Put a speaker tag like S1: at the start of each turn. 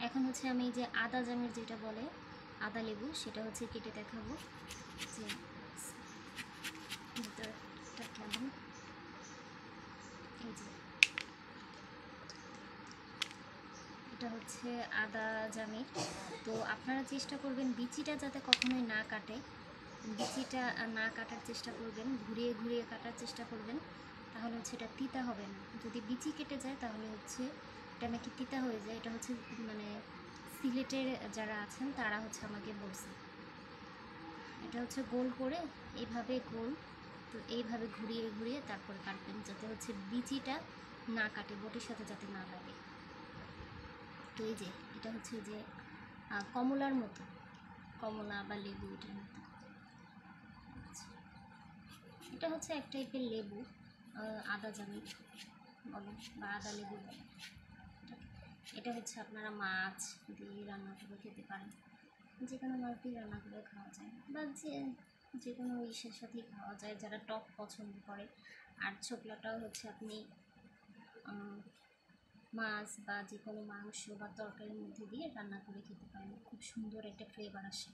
S1: এখন হচ্ছে আমি এই যে আদা জামের যেটা বলে আদা লেবু, সেটা হচ্ছে কেটে দেখাবো যে ভিতরটা কেমন। এই যে এটা হচ্ছে আদা জামের। তো আপনারা চেষ্টা করবেন বিচিটা যাতে কখনোই না কাটে, বিচিটা না কাটার চেষ্টা করবেন, ঘুরিয়ে ঘুরিয়ে কাটার চেষ্টা করবেন, তাহলে হচ্ছে এটা তিতা হবে না। যদি বিচি কেটে যায় তাহলে হচ্ছে এটা নাকি তিতা হয়ে যায়। এটা হচ্ছে মানে সিলেটের যারা আছেন তারা হচ্ছে আমাকে বলছে। এটা হচ্ছে গোল করে এইভাবে গোল, তো এইভাবে ঘুরিয়ে ঘুরিয়ে তারপরে কাটবেন, যাতে হচ্ছে বিচিটা না কাটে, বটির সাথে যাতে না লাগে। তো এই যে এটা হচ্ছে যে কমলার মতো, কমলা বা লেবু এটার মতো। এটা হচ্ছে এক টাইপের লেবু, আদা জামি বলে বা আদা লেবু বলে। এটা হচ্ছে আপনারা মাছ দিয়ে রান্না করে খেতে পারেন, যে কোনো মাছ দিয়ে রান্না করে খাওয়া যায়, বা যে কোনো ইসের সাথেই খাওয়া যায় যারা টক পছন্দ করে। আর ছোকলাটাও হচ্ছে আপনি মাছ বা যে কোনো মাংস বা তরকারির মধ্যে দিয়ে রান্না করে খেতে পারেন, খুব সুন্দর একটা ফ্লেভার আসে।